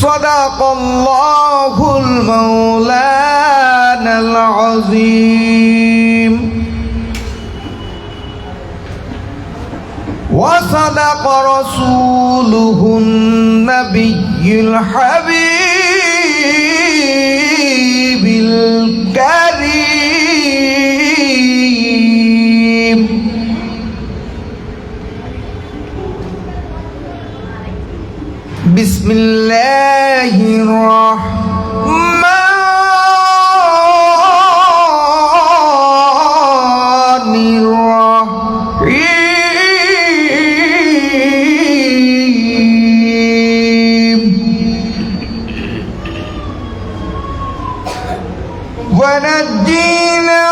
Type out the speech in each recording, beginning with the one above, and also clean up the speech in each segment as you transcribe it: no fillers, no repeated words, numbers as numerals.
صدق الله المولانا العظيم وصدق رسوله النبي الحبيب الكريم بسم الله الرحمن الرحيم ونجينا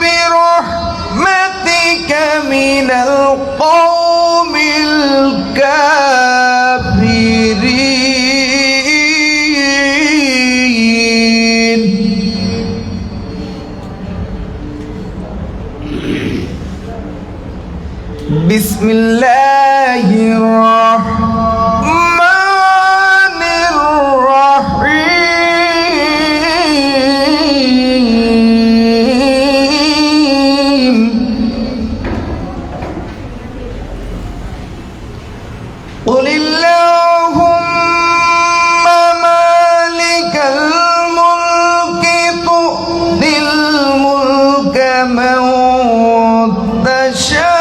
برحمتك من القوم الكافرين بسم الله الرحمن الرحيم قل اللهم مالك الملك تؤتي الملك من تشاء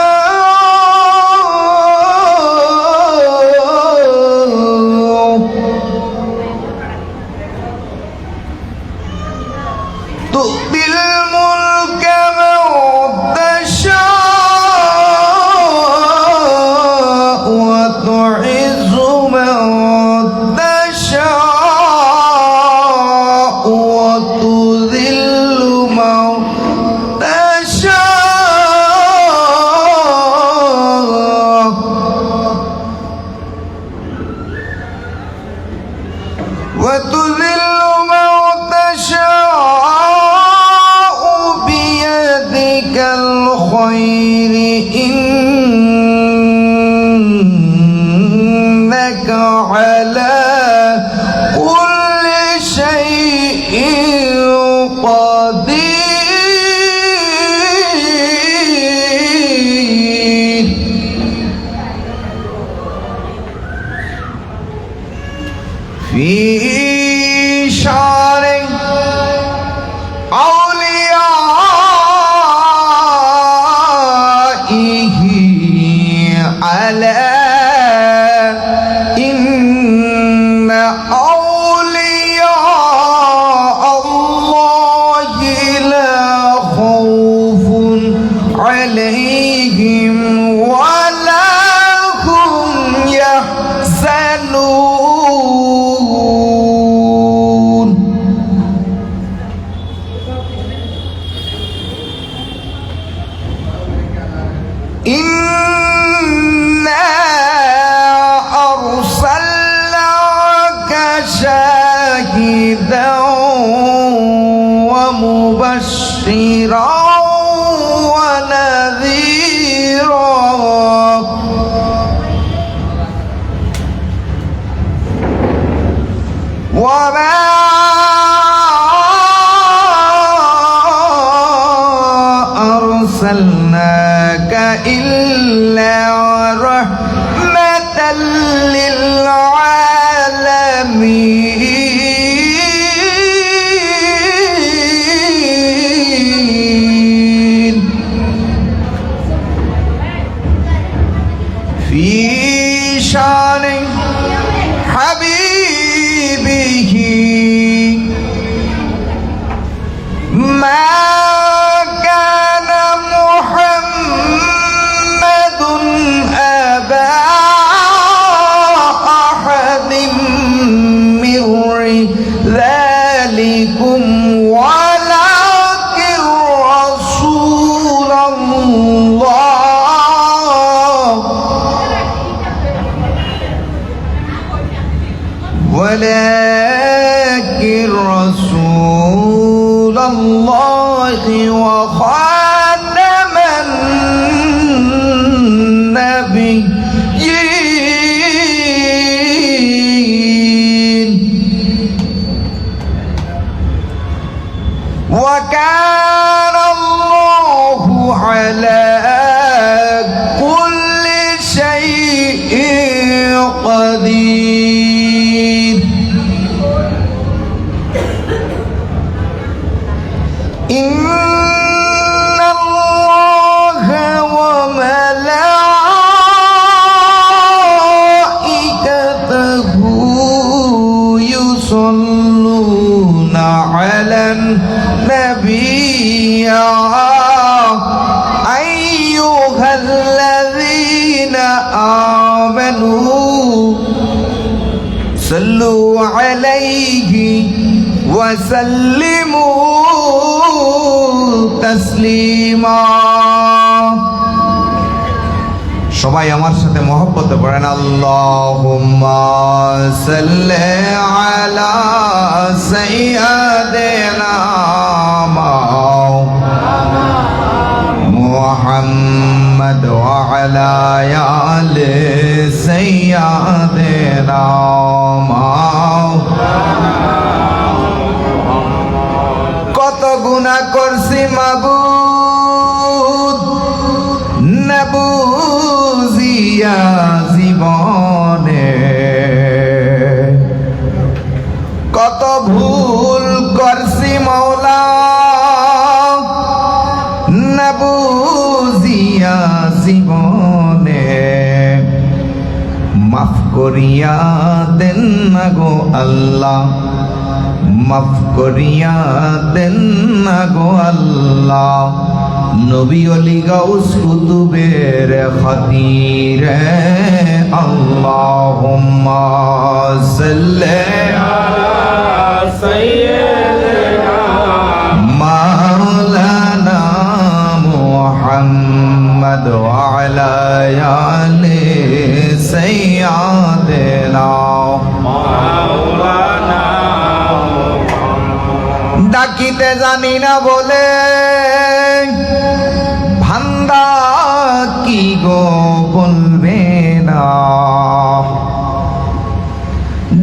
تؤتي الملك من تشاء وتعز من تشاء وتذل من تشاء وتذل من تشاء بيدك الخير إنك على كل شيء قدير في شعر أوليائه على إن أولياء الله لا خوف عليهم ولا هم يحزنون إنا أرسلناك شاهدا ومبشرا ونذيرا وما أرسلناك إلا رحمة للعالمين في شان حبيبه ما كان محمد أبا أحد من رجالكم ولكن رسول الله ولكن رسول الله وخاتم النبيين خبير إن الله وملائكته يصلون على النبي يا أيها الذين آمنوا صلوا عليه وسلموا تسليما সবাই আমার সাথে মহব্বতে পড়েন আল্লাহুম্মা সাল্লি আলা সাইয়্যিদিনা মুহাম্মদ ওয়া আলা আলি সাইয়্যিদিনা কত গুনাহ করছি মাবুদ না বুঝিয়া জীবনে কত ভুল করছি মাওলা না বুঝিয়া জীবনে মাফ করিয়া দেন না গো আল্লাহ মাফ করিয়া দেন না গো আল্লাহ নবী ওলি গাউস কুতুবের খাতিরে আল্লাহুম্মা সাল্লি আলা সাইয়্যিদিনা মাওলানা মুহাম্মদ ওয়া আলা আলি সাইয়্যিদিনা মাওলানা ডাকিতে জানি না বলে ভান্দা কি গো বলবে না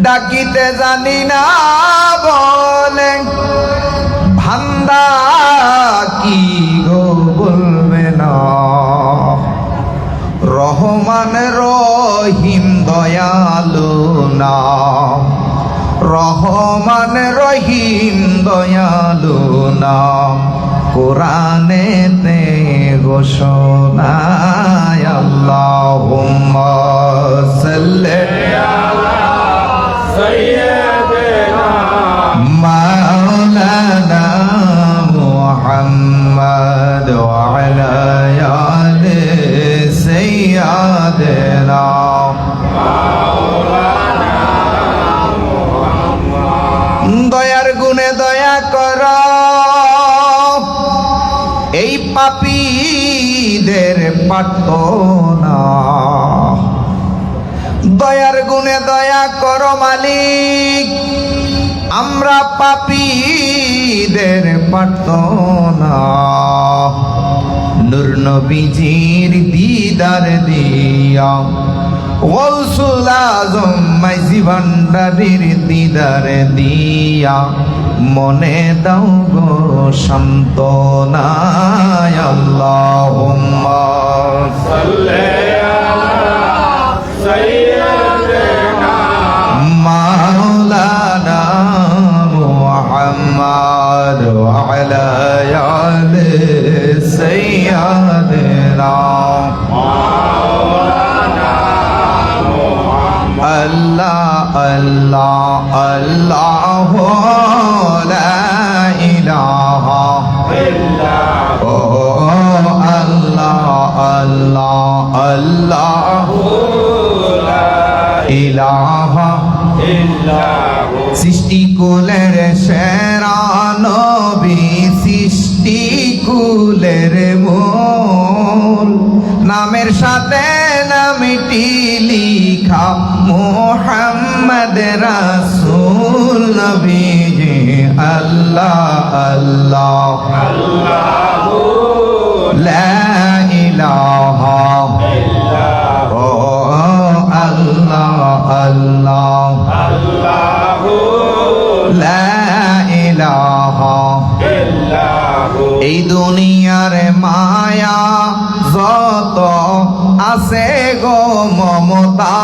ডাকিতে জানি না বলে ভান্দা কি গো বলবে না রহমান রহিম দয়ালু না রহমান রহিম দয়ালু নাম কোরআনেতে ঘোষণা আল্লাহুম্মা সাল্লি আলা সাইয়্যিদিনা মাওলানা মুহাম্মদ ওয়া আলা আলি সাইয়্যিদিনা দয়ার গুণে দয়া কর এই পাপীদের প্রার্থনা দয়ার গুণে দয়া কর মালিক আমরা পাপীদের প্রার্থনা নূর নবীজির দিদার দিয়া গৌসুল আজম মাইজি ভান্ডারীর দিদার দিয়া মনে দাও গো সান্ত্বনা আল্লাহুম্মা সাল্লি আলা সাইয়্যিদিনা মাওলানা মুহাম্মদ ওয়া আলা আলি সাইয়্যিদিনা Allah Allah Allah la ilaha illallah oh Allah Allah Allah la ilaha illallah সৃষ্টি কুলের সেরা নবী সৃষ্টি কুলের মূল নামের সাথে নামটি লিখা মুহাম্মদ রাসূল নবীজি আল্লাহ আল্লাহ আল্লাহু লা ইলাহা ইল্লাল্লাহ আল্লাহ আল্লাহ আল্লাহু লা ইলাহা ইল্লাল্লাহ এই দুনিয়ার মায়া যত আছে গো মমতা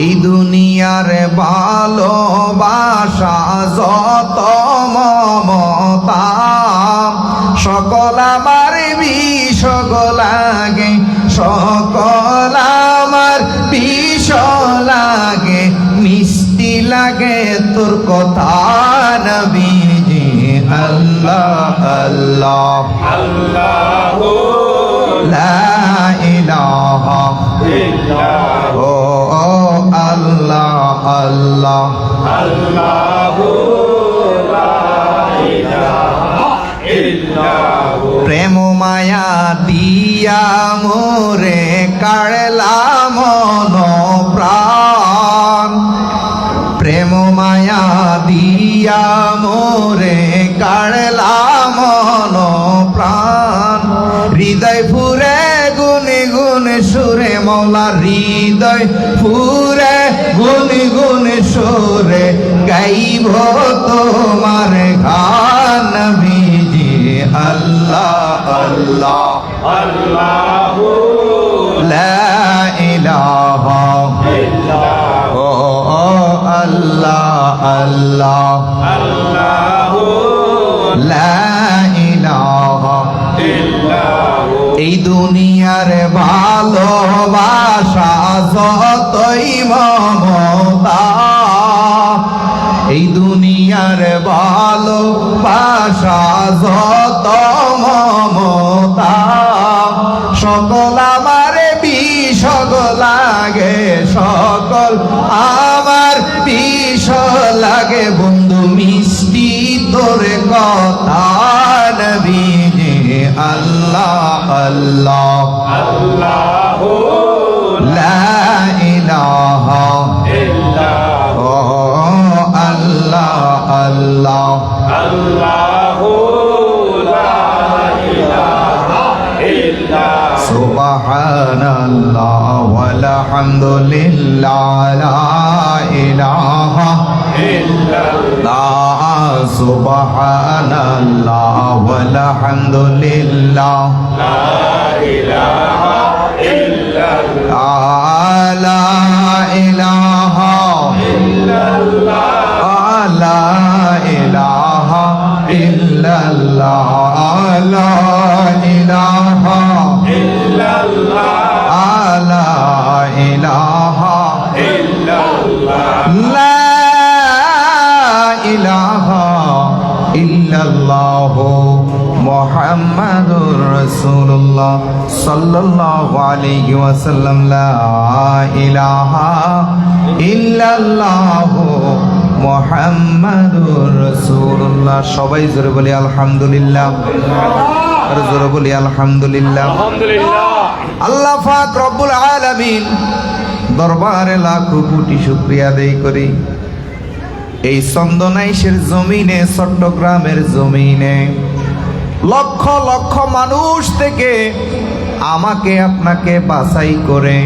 এই দুনিয়ার ভালোবাসা যত মমতা সকল আমার বিষগ লাগে, সকল আমার বিষ লাগে, মিষ্টি লাগে তোর কথা নবীজি। আল্লাহ আল্লাহ আল্লাহু লা ইলাহা ইল্লাহু ও আল্লাহ আল্লাহ আল্লাহু লা ইলাহা ইল্লাহু। প্রেম মায়া দিয়া মোরে কাড়লা মন প্রাণ, প্রেম মায়া দিয়া মোরে কাড়লা মন প্রাণ। হৃদয় ফুরে গুনে গুনে সুরে মৌলা, হৃদয় ফুরে গুনে গুনে সুরে গাইব তোমার গান নবীজি। আল্লাহ আল্লাহ আল্লাহু লা ইলাহা ইল্লাহু ও আল্লাহ আল্লাহ আল্লাহু লা ইলাহা ইল্লাহু। এই দুনিয়ার ভালোবাসা যতই মমতা, এই দুনিয়ার ভালোবাসা যত মমতা সকল আমার বিষগ লাগে, সকল আমার বিষ লাগে বন্ধু মিষ্টি তোর কথা নবীজি। আল্লাহ আল্লাহ আল্লাহু লা ইলাহা ইল্লাহু ও আল্লাহ আল্লাহ আল্লাহু লা ইলাহা ইল্লাহু। সুবহানাল্লাহ ওয়ালহামদুলিল্লাহ লা ইলাহা ইল্লাল্লাহ সুবহানাল্লাহ ওয়ালহামদুলিল্লাহ লা ইলাহা ইল্লাল্লাহ লা ইলাহা ইল্লাল্লাহ লা ইলাহা ইল্লাল্লাহ লা ইলাহা ইল্লাল্লাহ লা ইলাহা ইল্লাল্লাহ লা ইলাহা ইল্লাল্লাহ মুহাম্মাদুর রাসূলুল্লাহ সাল্লাল্লাহু আলাইহি ওয়াসাল্লাম। লা ইলাহা ইল্লাল্লাহ মুহাম্মাদুর রাসূলুল্লাহ। সবাই জোরে বলি আলহামদুলিল্লাহ, আর জোরে বলি আলহামদুলিল্লাহ। আলহামদুলিল্লাহ। আল্লাহ পাক রব্বুল আলামিন দরবারে লাখ কোটি শুকরিয়া আদায় করি। এই চন্দনাইশের জমিনে, চট্টগ্রামের জমিনে লক্ষ লক্ষ মানুষ থেকে আমাকে আপনাকে বাছাই করে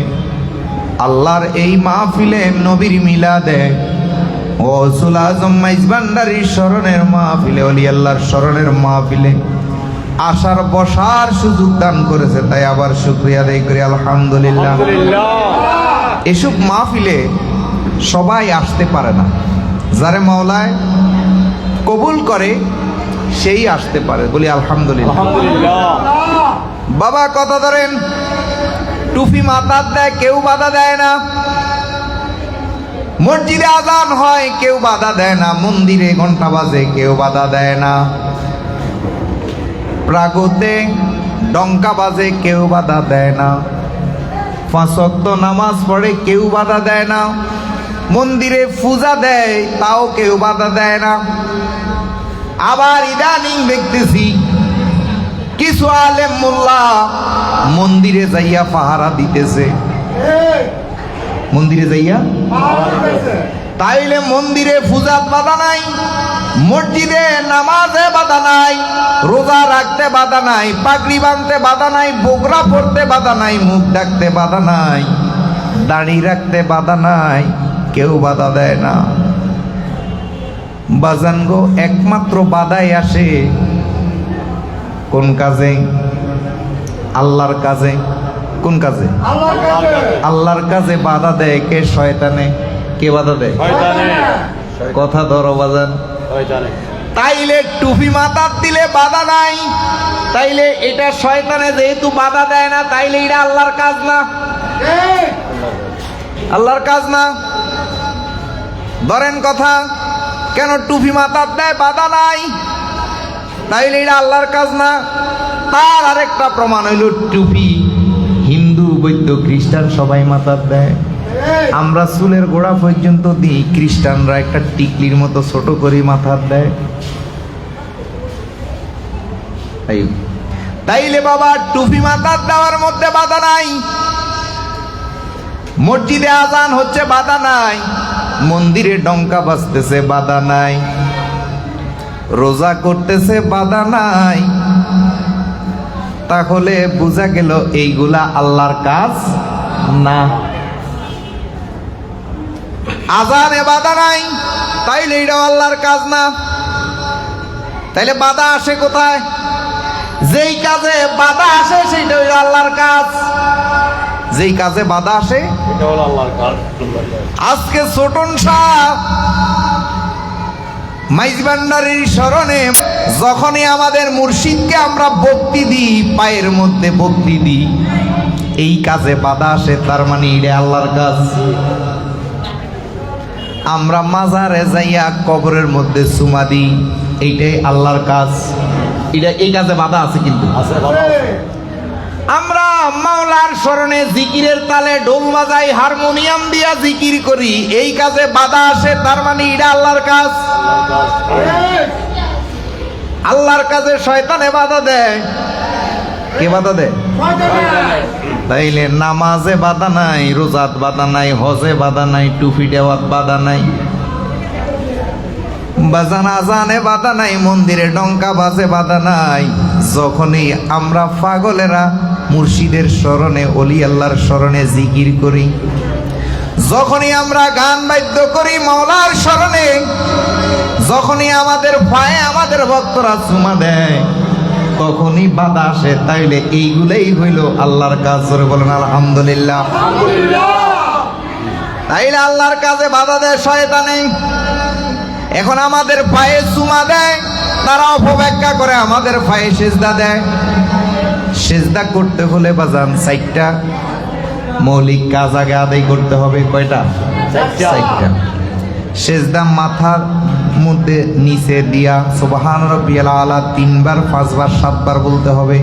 আল্লাহর এই মাহফিলে নবীর মিলাদে ও গৌসুল আজম মাইজভান্ডারীর স্মরণের মাহফিলে, ওলি আল্লাহর স্মরণের মাহফিলে আসার বসার সুযোগ দান করেছে, তাই আবার শুকরিয়া আদায় করি আলহামদুলিল্লাহ। এসব মাহফিলে সবাই আসতে পারে না, যারে মাওলায় কবুল করে সেই আসতে পারে, বলি আলহামদুলিল্লাহ। বাবা কথা ধরেন, টুপি মাথার দেয় কেউ বাধা দেয় না, মসজিদে আজান হয় কেউ বাধা দেয় না, মন্দিরে ঘন্টা বাজে কেউ বাধা দেয় না, প্রাগতে ডঙ্কা বাজে কেউ বাধা দেয় না, 5 ওয়াক্ত নামাজ পড়ে কেউ বাধা দেয় না, মন্দিরে পূজা দেয় তাও কেউ বাধা দেয় না। আবার ইদানিং দেখতেছি কিছু আলেম মোল্লা মন্দিরে যাইয়া পাহারা দিতেছে, মন্দিরে যাইয়া, তাইলে মন্দিরে পূজাত বাধা নাই, মসজিদে নামাজে বাধা নাই, রোজা রাখতে বাধা নাই, পাগড়ি বাঁধতে বাধা নাই, বোগরা পড়তে বাধা নাই, মুখ ঢাকতে বাধা নাই, দাড়ি রাখতে বাধা নাই, কেউ বাধা দেয় না। বাজান গো, একমাত্র বাধাই আসে কোন কাজে? আল্লাহর কাজে। কোন কাজে? আল্লাহর কাজে বাধা দেয় কে? শয়তানে। কে বাধা দেয়? কথা ধরো বাজান। তাইলে টুপি মাথার দিলে বাধা নাই, তাইলে এটা শয়তানে যেহেতু বাধা দেয় না, তাইলে এটা আল্লাহর কাজ না? আল্লাহর কাজ না। ধরেন কথা, কেন টুপি মাথার দেয় বাধা নাই, তাইলে এটা আল্লাহর কাজ না? তার আরেকটা প্রমাণ হইল টুপি হিন্দু, বৌদ্ধ, খ্রিস্টান সবাই মাথার দেয়। আমরা চুলের গোড়া পর্যন্ত দিই, খ্রিস্টানরা একটা টিকলির মতো ছোট করে মাথার দেয়। তাইলে বাবা টুপি মাথার দেওয়ার মধ্যে বাধা নাই, মসজিদে আজান হচ্ছে বাধা নাই, মন্দিরে ডঙ্কা বাজতেছে বাধা নাই, রোজা করতেছে বাধা নাই, তাহলে বোঝা গেল এইগুলা আল্লাহর কাজ না। আজানে বাধা নাই, তাইলে এটাও আল্লাহর কাজ না। তাইলে বাধা আসে কোথায়? যেই কাজে বাধা আসে সেইটা হইল আল্লাহর কাজ। যেই কাজে বাধা আসে এটা হলো আল্লাহর কাজ। আজকে ছোটন শাহ মাইজবান্ডারির স্মরণে যখনই আমাদের মুর্শিদকে আমরা ভক্তি দিই, পায়ের মধ্যে ভক্তি দিই, এই কাজে বাধা আসে, তার মানে এটা আল্লাহর কাজ। আমরা মাজারে যাইয়া কবরের মধ্যে চুমা দিই, এইটাই আল্লাহর কাজ। এটা এই কাজে বাধা আছে, কিন্তু আমরা মাওলার স্মরণে জিকিরের তালে ঢোল বাজাই, হারমোনিয়াম দিয়া জিকির করি, এই কাজে বাধা আসে, তার মানে এটা আল্লাহর কাজ। আল্লাহর কাজে শয়তানে বাধা দেয়। কে বাধা দেয়? তাইলে নামাজে বাধা নাই, রোজাত বাধা নাই, হজে বাধা নাই, টুপি দেওয়াত বাধা নাই, বাজান আজানে বাধা নাই, মন্দিরে ডঙ্কা বাজে বাধা নাই। যখনই আমরা পাগলেরা মুর্শিদের স্মরণে, অলি আল্লাহর স্মরণে জিকির করি, যখনই আমরা গান বাদ্য করি মাওলার স্মরণে, যখনই আমাদের পায়ে আমাদের ভক্তরা চুমা দেয়, তখনই বাধা আসে। তাইলে এইগুলাই হইল আল্লাহর কাজ। জোরে বলেন আলহামদুলিল্লাহ। তাইলে আল্লাহর কাজে বাধা দেয় শয়তানে। এখন আমাদের পায়ে চুমা দেয়, তারা অপব্যাখ্যা করে আমাদের পায়ে সেজদা দেয়। সেজদা করতে হলে বাজান 4টা মৌলিক কাজ আগে আদায় করতে হবে। কয়টা? 4টা। সেজদা মাথার মধ্যে নিচে দিয়া সুবহান রাব্বিয়াল আলা 3 বার, 5 বার, 7 বার বলতে হবে।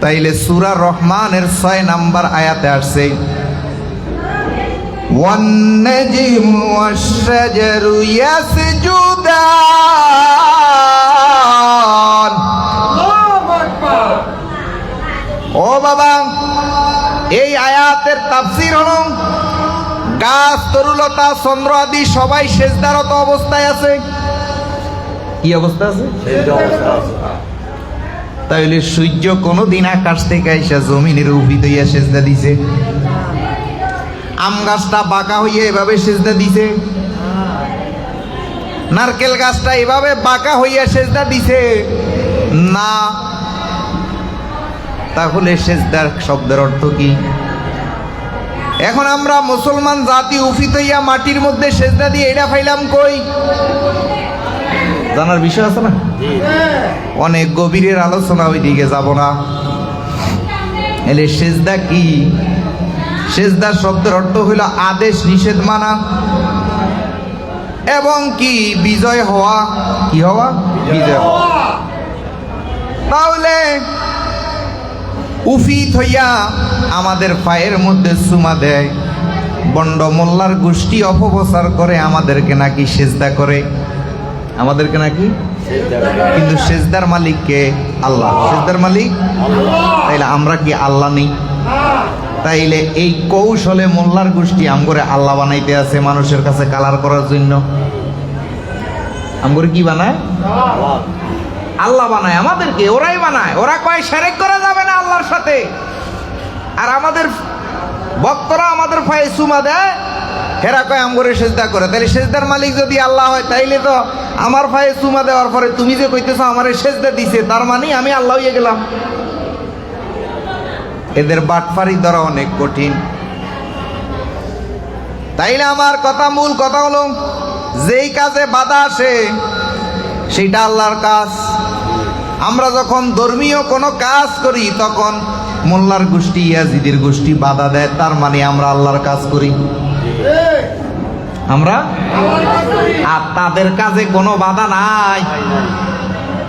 তাইলে সূরা রহমানের 6 নাম্বার আয়াতে আসছে والنجم والشجر يسجدان। ও বাবা, এই আয়াতের তাফসীর হলো গাছ, তরুলতা, চন্দ্র আদি সবাই সেজদারত অবস্থায় আছে। কি অবস্থা আছে? তাইলে সূর্য কোনদিন আকাশ থেকে এসে জমিনের উফি হইয়া সেজদা দিছে? আম গাছটা বাঁকা হইয়া এভাবে সেজদা দিছে? নারকেল গাছটা এভাবে বাঁকা হইয়া সেজদা দিছে? না। তাহলে সেজদার শব্দের অর্থ কি? এখন আমরা মুসলমান জাতি উফিত হইয়া মাটির মধ্যে সেজদা দিয়ে এটা পাইলাম কই? জানার বিষয় আছে না? অনেক গভীরের আলোচনা, ওই দিকে যাব না। এলে সেজদা কি? সেজদার শব্দের অর্থ হইল আদেশ নিষেধ মানা এবং কি বিজয় হওয়া। কি হওয়া? বিজয় হওয়া। তাহলে উফিত হইয়া আমাদের পায়ের মধ্যে চুমা দেয়, বন্ড মোল্লার গোষ্ঠী অপপ্রচার করে আমাদেরকে নাকি সেজদা করে, আমাদেরকে নাকি, কিন্তু সেজদার মালিক কে? আল্লাহ। সেজদার মালিক তাইলে আমরা কি আল্লাহ নেই? তাইলে এই কৌশলে মোল্লার গোষ্ঠী আমগরে আল্লাহ বানাইতে আছে মানুষের কাছে কালার করার জন্য। আমগরে কি বানায়? আল্লাহ বানায় আমাদেরকে। ওরাই বানায়। ওরা কয় শিরক করা যাবে না আল্লাহর সাথে, আর আমাদের ভক্তরা আমাদের পায়ে চুমা দেয়, হেরা কয় আমগরে সেজদা করে। তাইলে সেজদার মালিক যদি আল্লাহ হয়, তাইলে তো আমার পায়ে চুমা দেওয়ার পরে তুমি যে কইতেছো আমারে সেজদা দিছে, তার মানে আমি আল্লাহ হইয়া গেলাম। এদের বাটফারি ধরা অনেক কঠিন। তাইলে আমার কথা, মূল কথা হলো, যেই কাজে বাধা আসে সেটা আল্লাহর কাজ। আমরা যখন ধর্মীয় কোনো কাজ করি তখন মোল্লার গোষ্ঠী, ইয়াজিদের গোষ্ঠী বাধা দেয়, তার মানে আমরা আল্লাহর কাজ করি। আমরা আর তাদের কাজে কোনো বাধা নাই,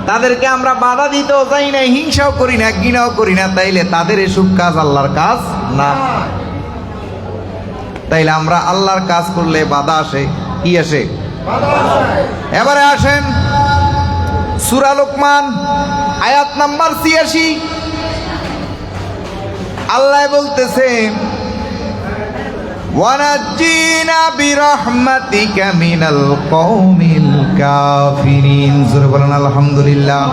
তাদেরকে আমরা বাধা দিতেও চাই না, হিংসাও করি না, ঘৃণাও করি না। তাইলে তাদের এসব কাজ আল্লাহর কাজ না। তাইলে আমরা আল্লাহর কাজ করলে বাধা আসে, কি আসে? এবারে আসেন সূরা লোকমান আয়াত নাম্বার ৮৬। আল্লাহ বলতেছে, ওয়ানাজ্জিনা বিরহমাতিকা মিনাল কওমিল কাফিরিন। জোরে বলেন আলহামদুলিল্লাহ।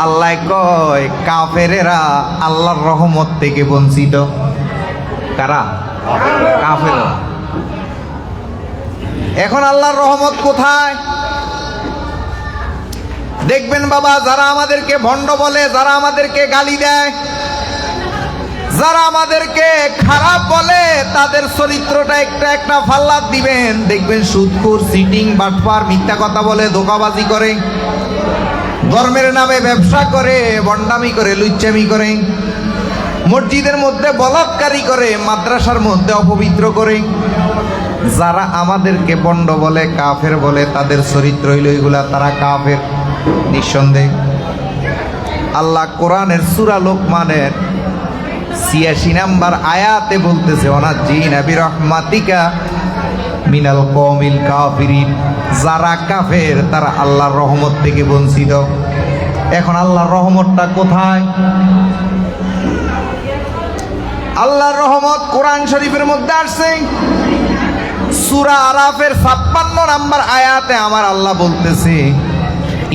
আল্লাহ কয় কাফেরেরা আল্লাহর রহমত থেকে বঞ্চিত। কারা? কাফেররা। এখন আল্লাহর রহমত কোথায়? দেখবেন বাবা, যারা আমাদেরকে ভণ্ড বলে, যারা আমাদেরকে গালি দেয়, যারা আমাদেরকে খারাপ বলে, তাদের চরিত্রটা একটা একটা ফাল্লাত দিবেন। দেখবেন সুদখোর, চিটিং, বাটপার, মিথ্যা কথা বলে, ধোঁকাবাজি করে, ধর্মের নামে ব্যবসা করে, ভণ্ডামি করে, লুচ্চামি করে, মসজিদের মধ্যে বলাৎকারী করে, মাদ্রাসার মধ্যে অপবিত্র করে। যারা আমাদেরকে ভণ্ড বলে, কাফের বলে, তাদের চরিত্র হইল এগুলা, তারা কাফের নিঃসন্দেহ। আল্লাহ কোরআনের সূরা লোকমানের ৮৬ নাম্বার আয়াতে বলতেছে, ওয়ানাজ্জিনা বিরহমাতিকা মিনাল কওমিল কাফিরিন। যারা কাফের তারা আল্লাহর রহমত থেকে বঞ্চিত। এখন আল্লাহর রহমতটা কোথায়? আল্লাহর রহমত কোরআন শরীফের মধ্যে আসছে। সূরা আরাফের ৫৬ নাম্বার আয়াতে আমার আল্লাহ বলতেছে,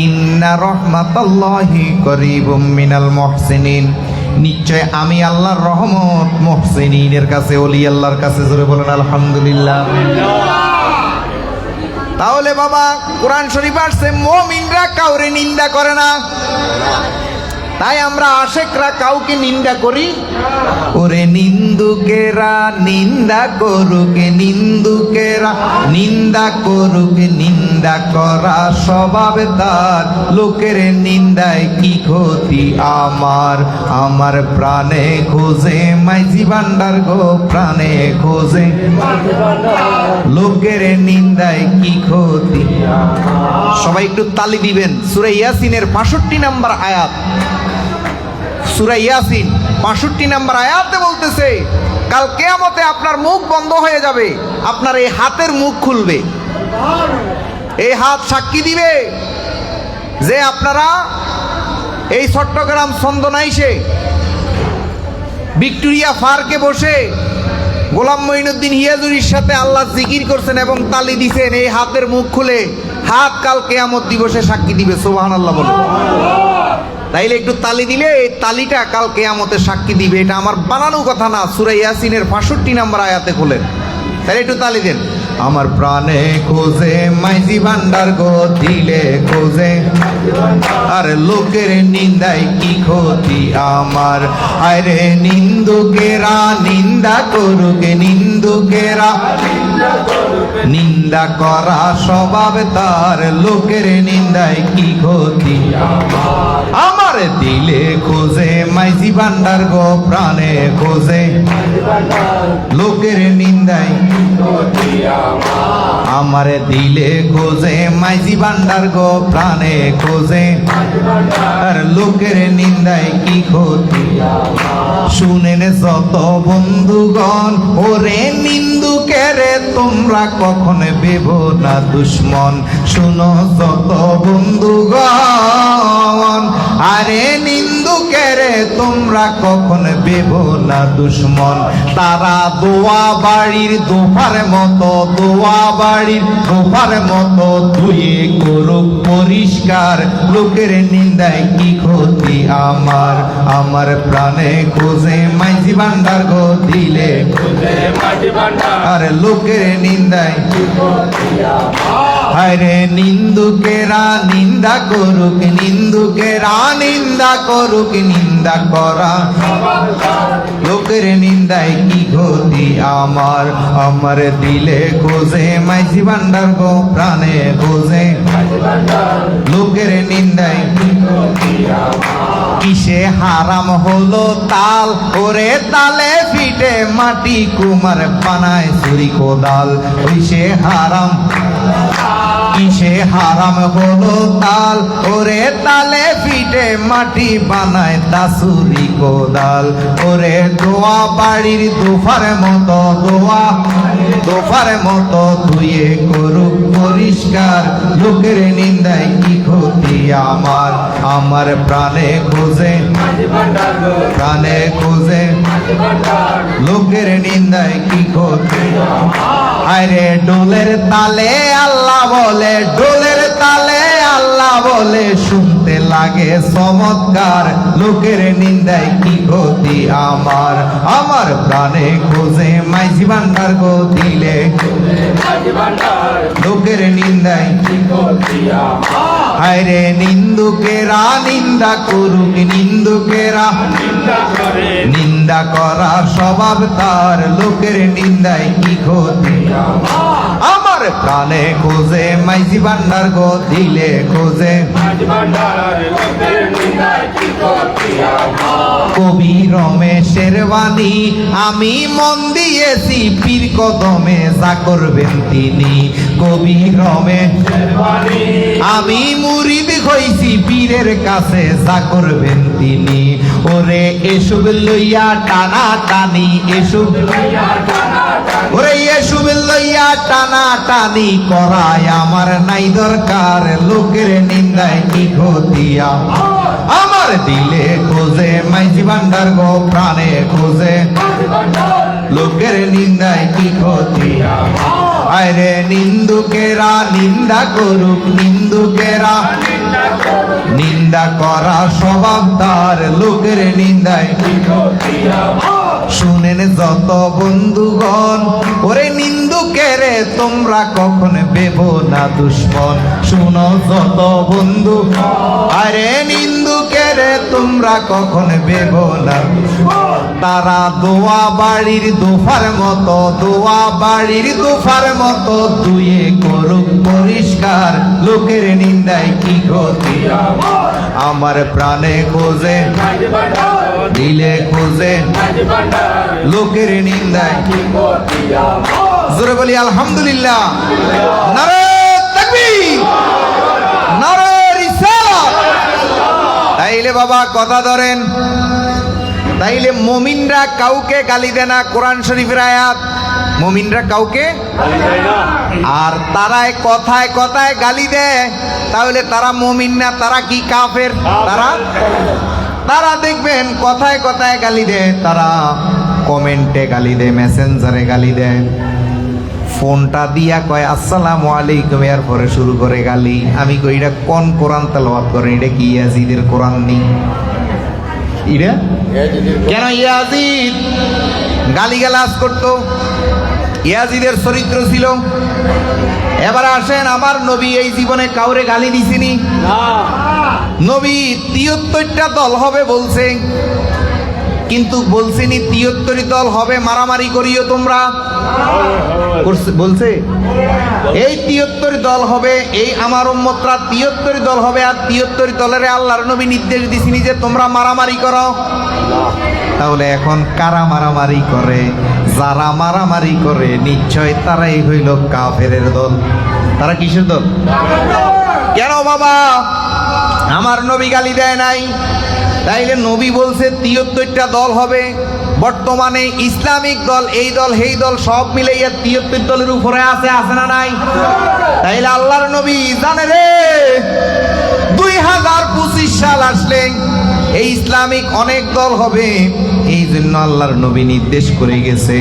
ইন্না রাহমাতাল্লাহি করিবুম মিনাল মুহসিনিন। নিশ্চয় আমি আল্লাহর রহমত মুহসিনিনের কাছে, ওলি আল্লাহর কাছে। জোরে বলেন আলহামদুলিল্লাহ। তাহলে বাবা, কোরআন শরীফ আসছে মুমিনরা কাউরে নিন্দা করে না। তাই আমরা আশেকরা কাউকে নিন্দা করি। ওরে নিন্দুকেরা নিন্দা করুক, নিন্দুকেরা নিন্দা করুক, নিন্দা করা স্বভাব তার। লোকের নিন্দায় কি ক্ষতি আমার? আমার প্রাণে খোঁজে মাইজি ভান্ডার গো, প্রাণে খোঁজে। লোকের নিন্দায় কি ক্ষতি? সবাই একটু তালি দিবেন। সূরা ইয়াসিনের ৬৫ নাম্বার আয়াত। সূরা ইয়াসিন ৬৫ নাম্বার আয়াতে বলতেছে, কাল কিয়ামতে আপনার মুখ বন্ধ হয়ে যাবে, আপনার এই হাতের মুখ খুলবে। এই হাত সাক্ষী দিবে যে আপনারা এই চট্টগ্রাম চন্দনাইশে ভিক্টোরিয়া পার্কে বসে গোলাম মঈনুদ্দিন হিয়াজুরির সাথে আল্লাহ জিকির করছেন এবং তালি দিছেন। এই হাতের মুখ খুলে হাত কাল কিয়ামত দিবসে সাক্ষী দিবে। সুবহানাল্লাহ বলে। তাইলে একটু তালি দিলে এই তালিটা কাল কিয়ামতে সাক্ষী দিবে। এটা আমার বানানো কথা না, সূরা ইয়াসিনের ৬৫ নাম্বার আয়াতে খুলেন। তাহলে একটু তালি দেন। আমার প্রাণে খোঁজে মাইজি ভান্ডার গো, দিলে খোঁজে। আর লোকের নিন্দায় কি ক্ষতি আমার? আরে নিন্দুকেরা নিন্দা করুক, নিন্দুকেরা নিন্দা করা স্বভাব তার। লোকের নিন্দায় কি ক্ষতি আমার? দিলে খোঁজে মাইজি ভান্ডার গো, প্রাণে খোঁজে। লোকের নিন্দায় আমার দিলে খোঁজে মাইজি ভান্ডার গো, প্রাণে খোঁজে। আর লোকের নিন্দায় কি ক্ষতি? শুনেন যত বন্ধুগণ, ওরে নিন্দুকেরে তোমরা কখন ভেবো না দুশ্মন। শুনো যত বন্ধুগণ, আরে নিন্দুকেরে তোমরা কখন ভেবো না দুশ্মন। তারা দোয়া বাড়ির দোফার মতো, দোয়া বাড়ির দোফার মতো ধুয়ে করুক পরিষ্কার। লোকের নিন্দায় কি ক্ষতি আমার? আমার প্রাণে খোঁজে মাইজি ভান্ডার গো, দিলে আর লোকের নিন্দায় হায়রে নিন্দুকেরা নিন্দা করুক, নিন্দুকেরা নিন্দা করুক, নিন্দা করা লোকের নিন্দায় কি ক্ষতি আমার, আমার দিলে খোঁজে মাঝি ভান্ডার গো প্রাণে খোঁজে লোকের নিন্দায় কিসে হারাম হলো তাল, ওরে তালে ফিটে মাটি কুমার বানায় ছুরি কোদাল, কিসে হারাম কিসে হারাম হলো তাল, ওরে তালে ফিটে মাটি বানায় দাসুরি কোদাল, ওরে দোয়া বাড়ির দোফার মতো দোফার মতো ধুয়ে করুক পরিষ্কার লোকের নিন্দায় কি ক্ষতি আমার, আমার প্রাণে খোঁজে প্রাণে খোঁজে লোকের নিন্দায় কি ক্ষতি, আরে ডোলের তালে আল্লাহ বলে, ডোলের তালে আল্লাহ বলে শুনতে লাগে চমৎকার লোকের নিন্দায় কি ক্ষতি আমার, আমার প্রাণে খোঁজে মাঝি ভান্ডার গো দিলে লোকের নিন্দায় কি ক্ষতি আমার, হায়রে নিন্দুকেরা নিন্দা করুক, নিন্দুকেরা নিন্দা করা স্বভাব তার লোকের নিন্দায় কি ক্ষতি আমার, প্রাণে খোঁজে মাইজি ভান্ডার গো দিলে খোঁজে কবি রমেশের বাণী আমি মন দিয়েছি পীর কদমে যা করবেন তিনি, কবি রমেশের বাণী আমি মুরিদ হইছি পীরের কাছে যা করবেন তিনি, ওরে এসব লইয়া টানা টানি এসব ওরে এসব লইয়া টানা টানি করায় আমার নাই দরকার লোকের নিন্দায় কি ক্ষতি আমার, দিলে খোঁজে মাইজি ভান্ডার গো প্রাণে খোঁজে লোকের নিন্দায় কি ক্ষতি আরে নিন্দুকেরা নিন্দা করুক, নিন্দুকেরা নিন্দা করা স্বভাব তার লোকের নিন্দায় কি ক্ষতি শুনেন যত বন্ধুগণ, ওরে নিন্দুকেরে তোমরা কখন ভেবো না দুশ্মন, শুনো যত বন্ধু আরে নিন্দুকেরে তোমরা কখন ভেবো না, তারা দোয়া বাড়ির দোফার মতো দোয়া বাড়ির দোফার মতো ধুয়ে করুক পরিষ্কার লোকের নিন্দায় কি ক্ষতি আমার, প্রাণে খোঁজে দিলে খোঁজে লোকের নিন্দায় কি ক্ষতি জোরে বলি আলহামদুলিল্লাহ, নারে তাকবীর, নারে রিসালাত। তাইলে বাবা কথা ধরেন, তাইলে মুমিনরা কাউকে গালি দেয় না, কোরআন শরীফের আয়াত, মুমিনরা কাউকে আর তারাই কথায় কথায় গালি দেয়, তাহলে তারা মুমিন না, তারা কি কাফের? তারা দেখবেন কথায় কথায় গালি দেয়, তারা কমেন্টে গালি দেয়, মেসেঞ্জারে গালি দেয়, ফোনটা দিয়া কয় আসসালামু আলাইকুম, এর পরে শুরু করে গালি। আমি কই এটা কোন কোরআন তেলাওয়াত করেন? এটা কি ইয়াজিদের কোরআন নি? এটা কেন ইয়াজিদ গালিগালাজ করতো? ইয়াজিদের চরিত্র ছিল। এবার আসেন, আমার নবী এই জীবনে কাউরে গালি দিছিনি? নবী 73টা দল হবে বলছে, কিন্তু বলছেনি 73 দল হবে মারামারি করিও তোমরা, বলছে এই 73 দল হবে, এই আমার উম্মতরা 73 দল হবে, আর 73 দলের আল্লাহর নবী নির্দেশ দিছিনি যে তোমরা মারামারি করো। তাহলে এখন কারা মারামারি করে? যারা মারামারি করে নিশ্চয় তারাই হইল কাফেরের দল। তারা কিসের দল? কেন বাবা আমার নবী গালি দেয় নাই? তাইলে নবী বলছে 73টা দল হবে। বর্তমানে ইসলামিক দল, এই দল এই দল সব মিলাইয়া 73 দলের উপরে আছে না নাই? তাইলে আল্লাহর নবী জানে রে 2025 সাল আসলে এই ইসলামিক অনেক দল হবে। এই জন্য আল্লাহর নবী নির্দেশ করে গেছে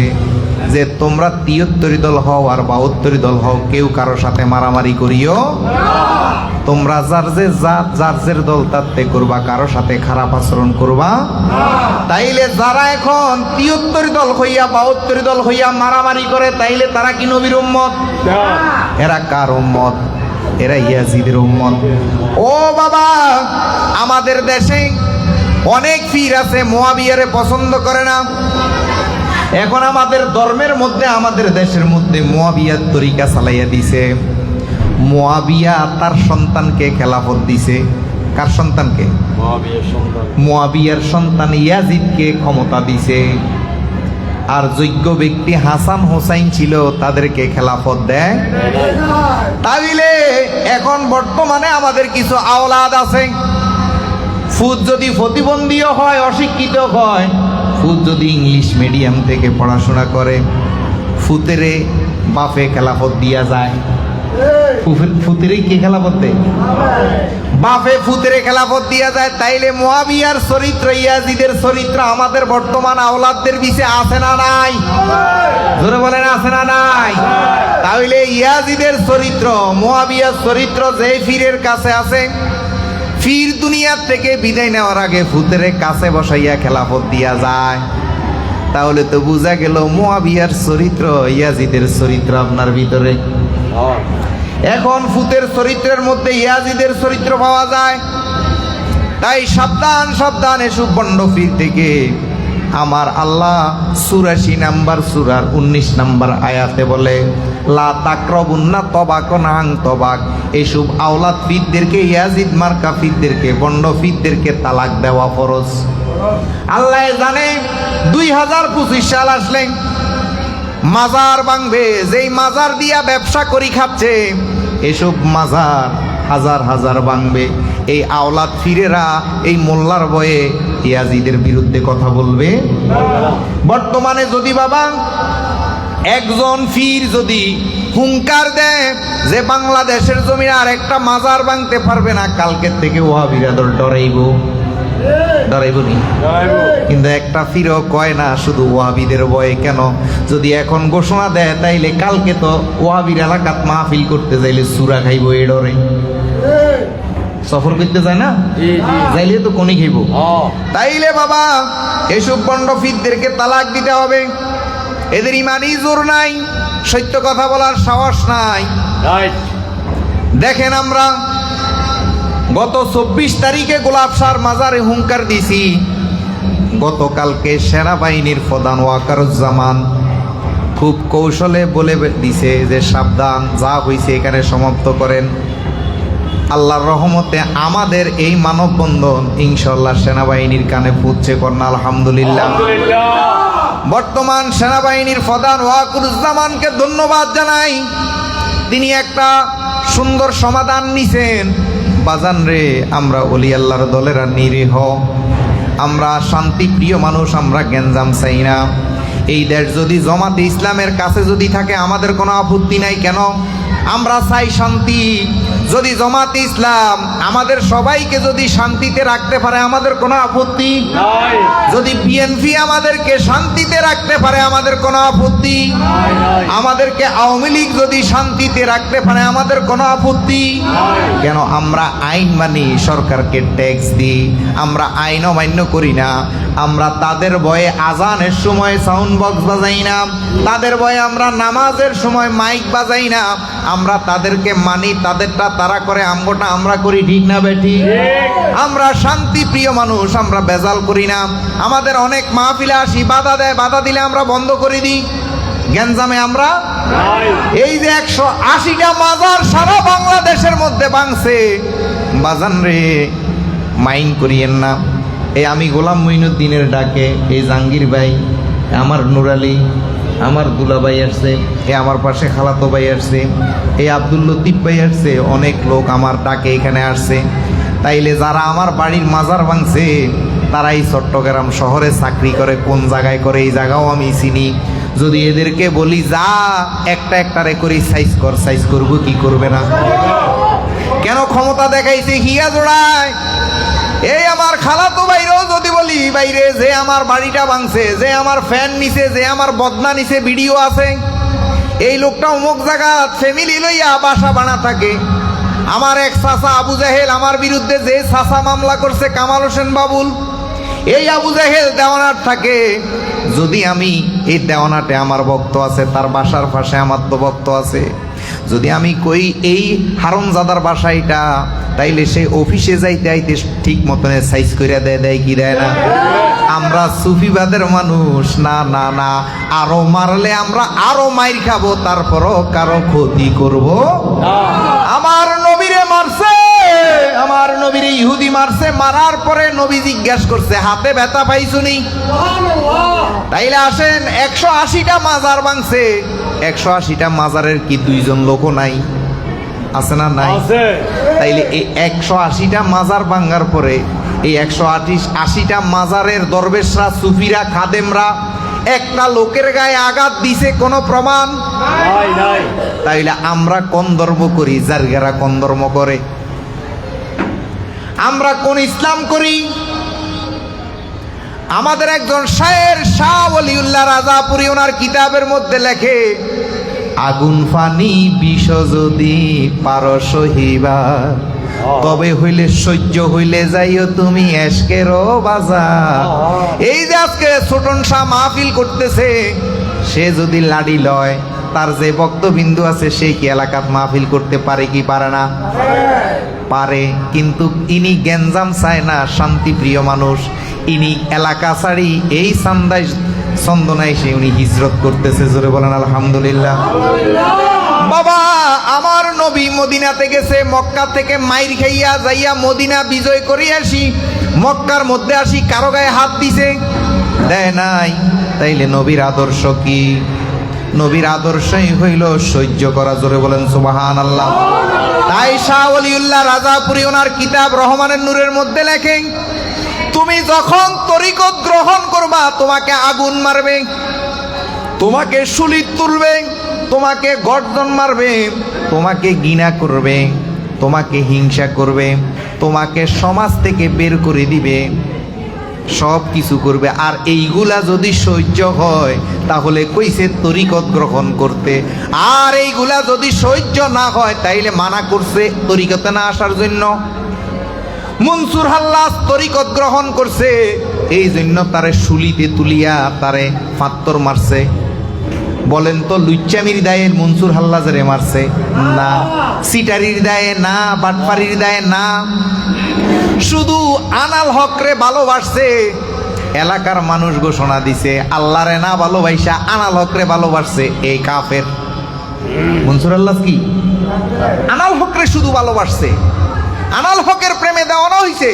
যে তোমরা 73 দল হও আর 72 দল হও, কেউ কারো সাথে মারামারি করিও তোমরা যার যে দল তাতে করবা, কারো সাথে খারাপ আচরণ করবা। তাইলে যারা এখন 73 দল হইয়া 72 দল হইয়া মারামারি করে, তাইলে তারা কি নবীর উম্মত? এরা কার উম্মত? এরা ইয়াজিদের উম্মত। ও বাবা, আমাদের দেশে অনেক পীর আছে মুয়াবিয়ারে পছন্দ করে না। এখন আমাদের ধর্মের মধ্যে, আমাদের দেশের মধ্যে মুয়াবিয়ার তরিকা চালাইয়া দিছে। মুয়াবিয়া তার সন্তানকে খেলাফত দিছে। কার সন্তানকে? মুয়াবিয়ার সন্তান ইয়াজিদকে ক্ষমতা দিছে। আর যোগ্য ব্যক্তি হাসান হোসাইন ছিল, তাদেরকে খেলাফত দেয়। তাইলে এখন বর্তমানে আমাদের কিছু আওলাদ আছে, ফুদ যদি প্রতিবন্ধীও হয়, অশিক্ষিত হয়, ফুদ যদি ইংলিশ মিডিয়াম থেকে পড়াশোনা করে, ফুতেরে বাপে খেলাফত দিয়া যায়। ফুতেরে কি খেলাফত দেয়? বাপে ফুতেরে খেলাফত দিয়া যায়। তাইলে মুয়াবিয়ার চরিত্র, ইয়াজিদের চরিত্র আমাদের বর্তমান আওলাদদের বিচে আছে না নাই? জোরে বলেন, আছে না নাই? তাইলে ইয়াজিদের চরিত্র, মুয়াবিয়ার চরিত্র যে পীরের কাছে আছে, পীর দুনিয়ার থেকে বিদায় নেওয়ার আগে ফুতেরে কাছে বসাইয়া খেলাফত দিয়া যায়। তাহলে তো বোঝা গেল মুয়াবিয়ার চরিত্র, ইয়াজিদের চরিত্র আপনার ভিতরে। এখন ফুতের চরিত্রের মধ্যে ইয়াজিদের চরিত্র পাওয়া যায়। তাই সাবধান সাবধান এসব বন্ড পীর থেকে। আমার আল্লাহ 84 নাম্বার সূরার 19 নাম্বার আয়াতে বলে, লা তাকরাবুন্না তবাকুন আন তবাক। এসব আওলাদ পীরদেরকে, ইয়াজিদ মার্কা পীরদেরকে, বন্ড পীরদেরকে তালাক দেওয়া ফরজ। আল্লাহ জানে 2025 সাল আসলে মাজার ভাঙবে। যেই মাজার দিয়া ব্যবসা করি খাচ্ছে, এসব মাজার হাজার হাজার ভাঙবে। এই আওলাদ ফিরেরা এই মোল্লার বয়ে ইয়াজিদের বিরুদ্ধে কথা বলবে। বর্তমানে যদি বাবা একজন ফির যদি হুঙ্কার দেয় যে বাংলাদেশের জমিনে আর একটা মাজার ভাঙতে পারবে না, কালকের থেকে ওয়াহাবিরা ডরাইব। ডরাইব নি? কিন্তু একটা ফিরও কয় না শুধু ওয়াহাবিদের ভয়ে। কেন? যদি এখন ঘোষণা দেয়, তাইলে কালকে তো ওয়াহাবির এলাকাত মাহফিল করতে যাইলে সুরা খাইব এ ডরে। সফর করতে যায় না, যাইলে তো কোনি খাইব। তাইলে বাবা এসব বন্ড ফিরদেরকে তালাক দিতে হবে। এদের ইমানই জোর নাই, সত্য কথা বলার সাহস নাই। দেখেন, আমরা গত 24 তারিখে গোলাপ শাহর মাজারে হুঙ্কার দিছি। গতকালকে সেনাবাহিনীর প্রধান ওয়াকারুজ্জামান খুব কৌশলে বলে দিছে যে সাবধান, যা হয়েছে এখানে সমাপ্ত করেন। আল্লাহর রহমতে আমাদের এই মানববন্ধন ইনশাআল্লাহ সেনাবাহিনীর কানে পৌঁছে করনা, আলহামদুলিল্লাহ। বর্তমান সেনাবাহিনীর প্রধান ওয়াকারুজ্জামানকে ধন্যবাদ জানাই। তিনি একটা সুন্দর সমাধান নিছেন। বাজান রে, আমরা ওলি আল্লাহর দলেরা নিরীহ, আমরা শান্তিপ্রিয় মানুষ, আমরা গ্যাঞ্জাম চাই না। এই দেশ যদি জামাতে ইসলামের কাছে যদি থাকে, আমাদের কোনো আপত্তি নাই। কেন? আমরা চাই শান্তি। যদি জামাতে ইসলাম আমাদের সবাইকে যদি শান্তিতে রাখতে পারে, আমাদের কোনো আপত্তি নাই। যদি বিএনপি আমাদেরকে শান্তিতে রাখতে পারে, আমাদের কোনো আপত্তি নাই। আমাদেরকে আওয়ামী লীগ যদি শান্তিতে রাখতে পারে, আমাদের কোনো আপত্তি নাই। কেন? আমরা আইন মানি, সরকারকে ট্যাক্স দিই, আমরা আইন অমান্য করি না। আমরা তাদের ভয়ে আজানের সময় সাউন্ড বক্স বাজাই না, তাদের ভয়ে আমরা নামাজের সময় মাইক বাজাই না। আমরা তাদেরকে মানি, তাদেরটা তারা করে, আমগোটা আমরা করি। ঠিক না বেঠি? আমরা শান্তি প্রিয় মানুষ, আমরা বেজাল করি না। আমাদের অনেক মাহফিলে আসি, বাধা দেয়, বাধা দিলে আমরা বন্ধ করে দিই। গ্যাঞ্জামে আমরা এই যে 180টা মাজার সারা বাংলাদেশের মধ্যে ভাঙছে, বাজান রে মাইন করিয়েন না। এই আমি গোলাম মঈনুদ্দিনের ডাকে এই জাহাঙ্গীর ভাই, আমার নুরালি, আমার দুলা ভাই আসছে, এ আমার পাশে খালাতো ভাই আসছে, এই আব্দুল লতিফ ভাই আসছে, অনেক লোক আমার ডাকে এখানে আসছে। তাইলে যারা আমার বাড়ির মাজার ভাঙছে, তারা এই চট্টগ্রাম শহরে চাকরি করে, কোন জায়গায় করে এই জায়গাও আমি চিনি। যদি এদেরকে বলি যা একটা একটা রে করি সাইজ কর, সাইজ করবো কি করবে না? কেন? ক্ষমতা দেখাইছে হিয়া জোড়ায়। এই আমার খালাতো ভাইরও যদি বলি, বাইরে যে আমার বাড়িটা ভাঙছে, যে আমার ফ্যান নিছে, যে আমার বদনা নিছে, ভিডিও আছে, এই লোকটা অমুক জায়গা ফ্যামিলি লইয়া বাসা বানা থাকে। আমার এক চাচা আবু জাহেল আমার বিরুদ্ধে যে চাচা মামলা করছে কামাল হোসেন বাবুল, এই আবু জাহেল দেওয়ানার থাকে। যদি আমি এই দেওয়ানাতে আমার ভক্ত আছে, তার বাসার পাশে আমার তো ভক্ত আছে, যদি আমি কই এই হারামজাদার বাসা এটা, তাইলে সে অফিসে যাইতে আইতে ঠিক মতন সাইজ করে দেয় কি দেয় না? আমরা সুফিবাদের মানুষ না, না না, আরো মারলে আমরা আরো মাইর খাবো, তারপরও কারো ক্ষতি করব। আমার নবীরে মারছে, আমার নবীরে ইহুদি মারছে, মারার পরে নবী জিজ্ঞাসা করছে হাতে ব্যথা পাইছুনি? তাইলে আসেন 180টা মাজার ভাঙছে, 180টা মাজারের কি 2জন লোকও নাই? আছে না নাই? তাইলে এই 180টা মাজার ভাঙার পরে এই 180টা মাজারের দরবেশরা, সুফিরা, খাদেমরা একটা লোকের গায়ে আঘাত দিছে, কোনো প্রমাণ নাই। তাইলে আমরা কোন ধর্ম করি, জারগারা কোন ধর্ম করে? আমরা কোন ইসলাম করি? আমাদের একজন শায়ের শাহ ওলিউল্লাহ রাজাপুরী ওনার কিতাবের মধ্যে লেখে, আগুন ফানি বিষ যদি পারো সহিবা, তবে হইলে সহ্য হইলে যাইও তুমি এশকেরও বাজার। এই যে আজকে ছোটন শাহ মাহফিল করতেছে, সে যদি লাড়ি লয়, তার যে বক্তবিন্দু আছে, সে কি এলাকাত মাহফিল করতে পারে কি পারে না? পারে। কিন্তু ইনি গ্যাঞ্জাম চায় না, শান্তিপ্রিয় মানুষ। ইনি এলাকা ছাড়ি এই সান্দাই চন্দনায় সে উনি হিজরত করতেছে। জোরে বলেন আলহামদুলিল্লাহ। বাবা, আমার নবী মদিনাতে গেছে, মক্কা থেকে মাইর খাইয়া যাইয়া মদিনা বিজয় করে আসি, মক্কার মধ্যে আসি, কারো গায়ে হাত দিছে? দেয় নাই। তাইলে নবীর আদর্শ কি? নবীর আদর্শই হইল সহ্য করা। জোরে বলেন সুবহানাল্লাহ। তাই শাহ ওলিউল্লাহ রাজাপুরী ওনার কিতাব রহমানের নূরের মধ্যে লেখেন, তুমি যখন তরিকত গ্রহণ করবা, তোমাকে আগুন মারবে, তোমাকে শুলিত তুলবে, তোমাকে গর্জন মারবে, তোমাকে ঘৃণা করবে, তোমাকে হিংসা করবে, তোমাকে সমাজ থেকে বের করে দিবে, সব কিছু করবে। আর এইগুলা যদি সহ্য হয়, তাহলে কইছে তরিকত গ্রহণ করতে। আর এইগুলা যদি সহ্য না হয়, তাইলে মানা করছে তরিকতে না আসার জন্য। মনসুর হাল্লাজ তরিকত গ্রহণ করছে, এই জন্য তারে শুলিতে তুলিয়া তারে ফাত্তর মারছে। বলেন তো, লুচ্চামির দায়ে মনসুর হাল্লাজরে মারছে না, সিটারির দায়ে না, বাটপারির দায়ে না, শুধু আনাল হকরে ভালোবাসছে। এলাকার মানুষ ঘোষণা দিছে, আল্লাহরে না ভালোবাসা আনাল হকরে ভালোবাসছে, এই কাফের। মনসুর হাল্লাজ কি আনাল হকরে শুধু ভালোবাসছে, আনাল হকের প্রেমে দেওয়ানো হইছে।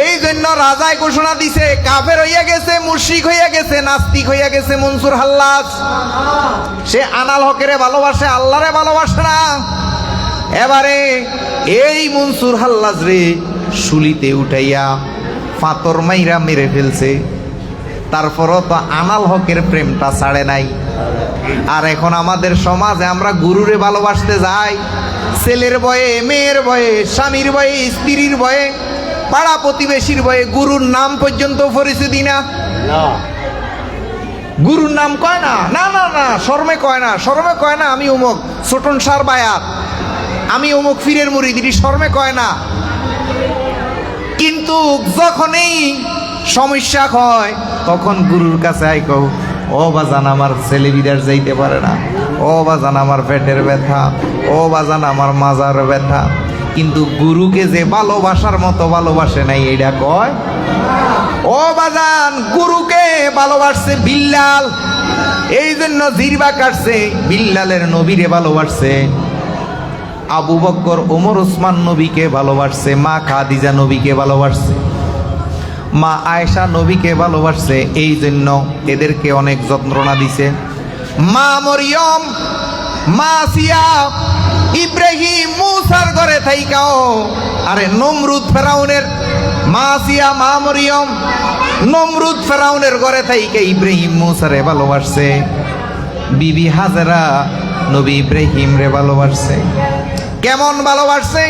এই জন্য রাজায় ঘোষণা দিছে, কাফের হইয়া গেছে, মুশরিক হইয়া গেছে, নাস্তিক হইয়া গেছে মনসুর হাল্লাজ। সে আনাল হকেরে ভালোবাসে, আল্লাহরে ভালোবাসে না। এবারে এই মনসুর হাল্লাজ রে শুলিতে উঠাইয়া ফাতর মাইরা মেরে ফেলছে। তারপরও তো আনাল হকের প্রেমটা ছাড়ে নাই। আর এখন আমাদের সমাজে আমরা গুরুরে ভালোবাসতে যাই, ছেলের ভয়ে, মেয়ের ভয়ে, স্বামীর ভয়ে, স্ত্রীর ভয়ে, পাড়া প্রতিবেশীর ভয়ে গুরুর নাম পর্যন্ত পরিচিতি না। গুরুর নাম কয় না, না না না, শরমে কয় না, শরমে কয় না আমি অমুক ছোটন সার বায়াত, আমি অমুক ফিরের মুরিদ, শরমে কয় না। কিন্তু যখনই সমস্যা হয়, তখন গুরুর কাছে আই কও, ও বাজান আমার ছেলে বিদার যাইতে পারে না, ও বাজান আমার পেটের ব্যথা, ও বাজান আমার মাজার ব্যথা। কিন্তু গুরুকে যে ভালোবাসার মতো ভালোবাসে নাই, এইটা কয়। ও বাজান, গুরুকে ভালোবাসছে বিল্লাল, এই জন্য জিরবা কাটছে, বিল্লালের নবীরে ভালোবাসছে। আবু বকর, ওমর, ওসমান নবীকে ভালোবাসছে, মা খাদিজা নবীকে ভালোবাসছে, মা আয়েশা নবীকে ভালোবাসছে। এই জন্য এদেরকে অনেক যন্ত্রণা দিছে। মা মরিয়ম, মা সিয়া, ইব্রাহিম, মুসার ঘরে থাইকাও, আরে নমরুদ ফেরাউনের মা সিয়া, মা মরিয়ম, নমরুদ ফেরাউনের ঘরে থাইকে ইব্রাহিম মুসারে ভালোবাসছে। বিবি হাজেরা নবী ইব্রাহিম রে ভালোবাসছে। কেমন ভালোবাসছে?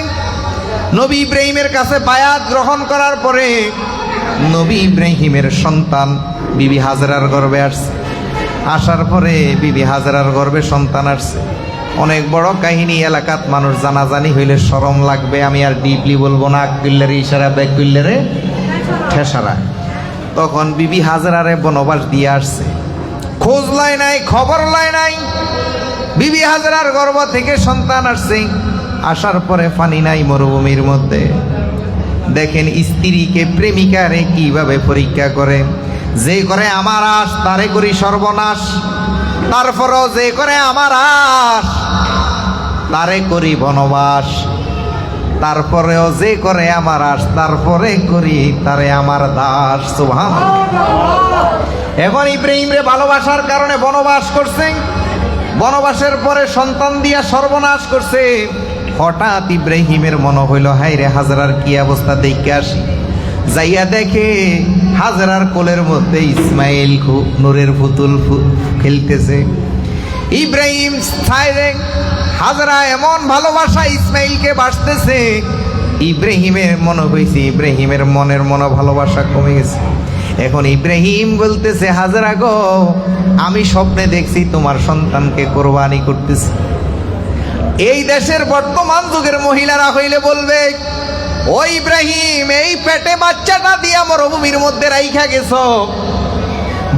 নবী ইব্রাহিমের কাছে বায়াত গ্রহণ করার পরে নবী ইব্রাহিমের সন্তান বিবি হাজরার গর্ভে আসছে। আসার পরে বিবি হাজরার গর্ভে সন্তান আসছে। অনেক বড় কাহিনী, এলাকাত মানুষ জানাজানি হইলে শরম লাগবে, আমি আর ডিপলি বলবো না। আকুল্লের ইশারা বেকুল্লেরে ঠেসারা। তখন বিবি হাজরারে বনবাস দিয়ে আসছে, খোঁজ লয় নাই, খবর লয় নাই। বিবি হাজরার গর্ভ থেকে সন্তান আসছে। আসার পরে পানি নাই মরুভূমির মধ্যে। দেখেন স্ত্রীকে, প্রেমিকারে কিভাবে পরীক্ষা করে। যে করে আমার আশ তারে করি সর্বনাশ, তারপরও যে করে আমার আশ তারে করি বনবাস, তারপরেও যে করে আমার আশ তারপরে করি তারে আমার দাস। সুবহানাল্লাহ। এখন ইব্রাহিম রে ভালোবাসার কারণে বনবাস করছে। বনবাসের পরে সন্তান দিয়া সর্বনাশ করছে। হঠাৎ ইব্রাহিমের মনে হইল, হাই রে হাজরার কি অবস্থা, দেখে আসি। যাইয়া দেখে হাজরার কোলের মধ্যে ইসমাইল নূরের পুতুল খেলতেছে। ইব্রাহিম হাজরা এমন ভালোবাসা ইসমাইলকে বাসতেছে। ইব্রাহিমের মনে হয়েছে, ইব্রাহিমের মনের ভালোবাসা কমে গেছে। এখন ইব্রাহিম বলতেছে, হাজরা গো, আমি স্বপ্নে দেখছি তোমার সন্তানকে কোরবানি করতেছি। এই দেশের বর্তমান যুগের মহিলারা হইলে বলবে, ও ইব্রাহিম, এই পেটে বাচ্চাটা দিয়া মরুভূমির মধ্যে রাইখা গেছো,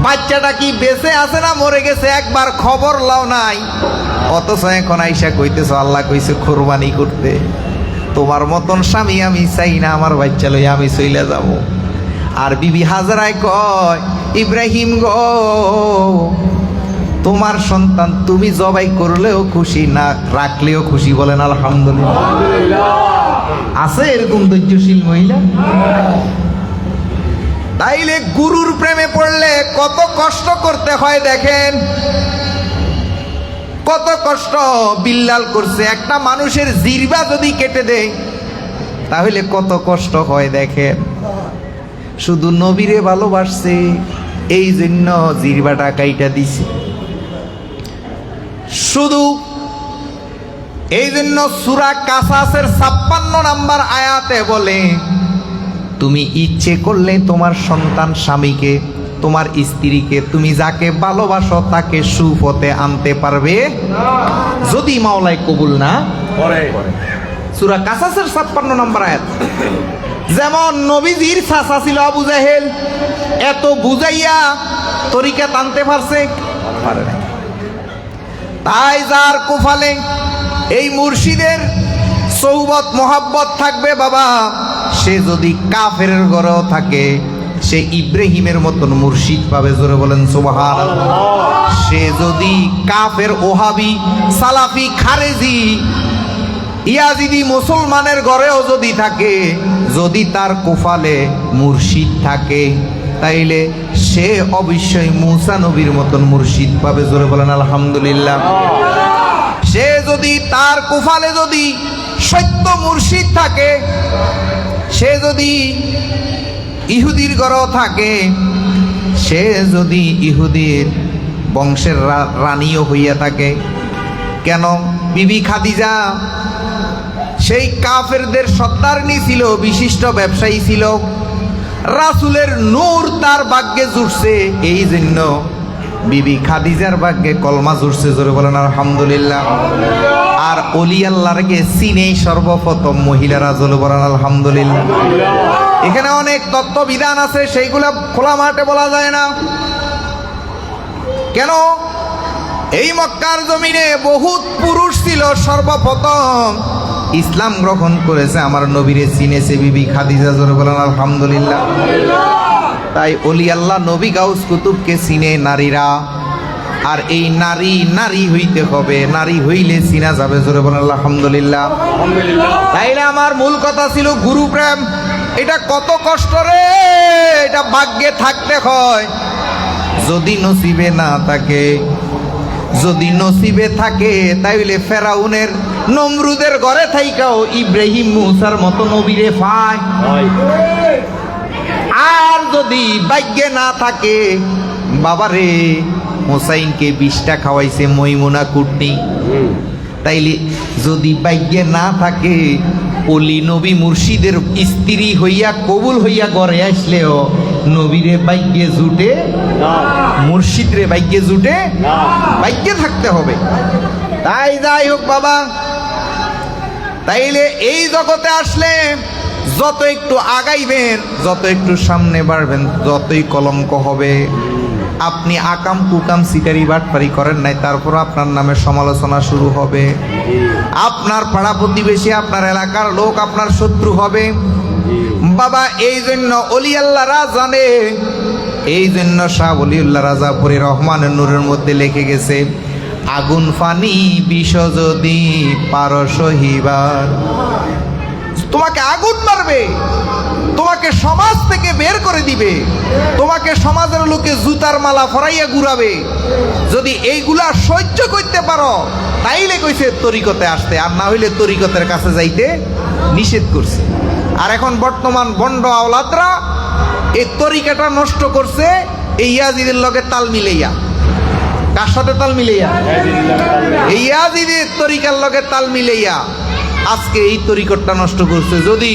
বাচ্চাটা কি বেঁচে আছে না মরে গেছে একবার খবর লাও নাই। অথচ এখন আইসা কইতেছ আল্লাহ কইছে কোরবানি করতে। তোমার মতন স্বামী আমি চাই না, আমার বাচ্চা লইয়া আমি চইলা যাব। আর বিবি হাজরায় কয়, ইব্রাহিম গো, তোমার সন্তান তুমি জবাই করলেও খুশি, না রাখলেও খুশি। বলেন আলহামদুলিল্লাহ। আছে এরকম ধৈর্যশীল মহিলা? তাইলে গুরুর প্রেমে পড়লে কত কষ্ট করতে হয় দেখেন, কত কষ্ট বিল্লাল করছে। একটা মানুষের জিহ্বা যদি কেটে দেয় তাহলে কত কষ্ট হয় দেখেন। শুধু নবীরে ভালোবাসছে, এই জন্য জিহ্বাটা কাইটা দিছে। শুধু এই জন্য সূরা কাসাসের 56 নম্বর আয়াতে বলে, তুমি ইচ্ছে করলে তোমার সন্তান, স্বামীকে, তোমার স্ত্রীকে, তুমি যাকে ভালোবাসো তাকে সুপথে আনতে পারবে যদি মাওলাই কবুল না করে। সূরা কাসাসের 56 নম্বর আয়াত। যেমন নবীজির চাচা ছিল আবু জাহেল, এত বুঝাইয়া তরিকা টানতে পারছে? পারে না। তাই যার কুফালে এই মুর্শিদের সৌবত মোহাব্বত থাকবে বাবা, সে যদি কাফের ঘরেও থাকে সে ইব্রাহিমের মতন মুর্শিদ পাবে। জোরে বলেন সুবহানাল্লাহ। সে যদি কাফের, ওহাবি, সালাফি, খারেজি, ইয়াজিদি মুসলমানের ঘরেও যদি থাকে, যদি তার কুফালে মুর্শিদ থাকে, তাইলে সে অবশ্যই মুসা নবীর মতন মুর্শিদ পাবে। জোরে বলেন আলহামদুলিল্লাহ। সে যদি তার কুফালে যদি সত্য মুর্শিদ থাকে, সে যদি ইহুদির ঘরেও থাকে, সে যদি ইহুদির বংশের রানীও হইয়া থাকে, কেন বিবি খাদিজা সেই কাফেরদের সত্তারনি ছিল, বিশিষ্ট ব্যবসায়ী ছিল, রাসূলের নূর তার ভাগ্যে জুটছে, এই জন্য বিবি খাদিজার ভাগ্যে কলমা জুটছে। জোরে বলেন আলহামদুলিল্লাহ। আর ওলি আল্লাহকে চিনেই সর্বপ্রথম মহিলারা। জোরে বলেন আলহামদুলিল্লাহ। এখানে অনেক তত্ত্ব বিধান আছে, সেইগুলা খোলা মাঠে বলা যায় না। কেন? এই মক্কার জমিনে বহুত পুরুষ ছিল, সর্বপ্রথম ইসলাম গ্রহণ করেছে, আমার নবীরে চিনেছে বিবি খাদিজা। জোরে বলেন আলহামদুলিল্লাহ। তাই ওলি আল্লাহ নবী গাউস কুতুবকে চিনে নারীরা। আর এই নারী নারী হইতে হবে, নারী হইলে চিনা যাবে। জোরে বলেন আলহামদুলিল্লাহ। তাইলে আমার মূল কথা ছিল গুরু প্রেম। এটা কত কষ্ট রে, এটা ভাগ্যে থাকতে হয়। যদি নসিবে না থাকে, যদি নসিবে থাকে, তাইলে ফেরাউনের, নমরুদের ঘরে থাইকাও ইব্রাহিম মুসার মতো নবীরে পায়। আর যদি ভাগ্যে না থাকে, বাবারে হোসাইনকে 20টা খাওয়াইছে মইমুনা কুটনি। তাইলে যদি ভাগ্যে না থাকে, অলি নবী মুর্শিদের স্ত্রী হইয়া কবুল হইয়া ঘরে আসলেও নবীরে ভাগ্যে জুটে, মুর্শিদরে ভাগ্যে জুটে, ভাগ্যে থাকতে হবে। তাই যাই হোক বাবা, তাইলে এই জগতে আসলে যত একটু আগাইবেন, যত একটু সামনে বাড়বেন, যতই কলঙ্ক হবে। আপনি আকাম কুকাম সিটারি বাটপারি করেন নাই, তারপর আপনার নামে সমালোচনা শুরু হবে। আপনার পাড়া প্রতিবেশী, আপনার এলাকার লোক আপনার শত্রু হবে। বাবা এই জন্য অলি আল্লাহরা জানে, এই জন্য শাহ ওলিউল্লাহ রাজাপুরী রহমানের নূরের মধ্যে লিখে গেছে, আগুন ফানি বিষ যদি পারো সহিবার। তোমাকে আগুন মারবে, তোমাকে সমাজ থেকে বের করে দিবে, তোমাকে সমাজের লোকে জুতার মালা ফরাইয়া ঘুরাবে। যদি এইগুলা সহ্য করতে পারো তাইলে কইছে তরিকতে আসতে, আর না হইলে তরিকতের কাছে যাইতে নিষেধ করছে। আর এখন বর্তমান বন্ড আওলাদরা এই তরিকাটা নষ্ট করছে এই ইয়াজিদের লগে তাল মিলাইয়া। কার সাথে তাল মিলাইয়া? এই ইয়াজিদের তরিকার লগে তাল মিলাইয়া আজকে এই তরিকতটা নষ্ট করছে। যদি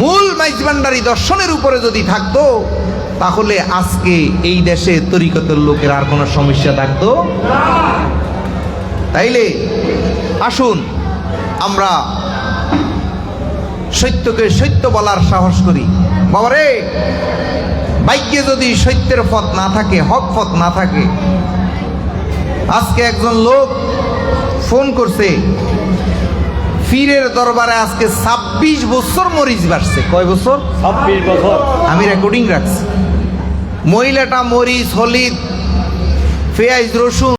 মূল মাইজভান্ডারি দর্শনের উপরে যদি থাকতো তাহলে আজকে এই দেশে তরিকতের লোকের আর কোনো সমস্যা থাকতো। তাইলে আসুন আমরা সত্যকে সত্য বলার সাহস করি। বাবারে, ভাগ্যে যদি সত্যের পথ না থাকে, হক পথ না থাকে। আজকে একজন লোক ফোন করছে, পীরের দরবারে আজকে 26 বছর মরিচ বাড়ছে। কয় বছর? 26 বছর। আমি রেকর্ডিং রাখছি। মহিলাটা মরিচ, হলিদ, পেঁয়াজ, রসুন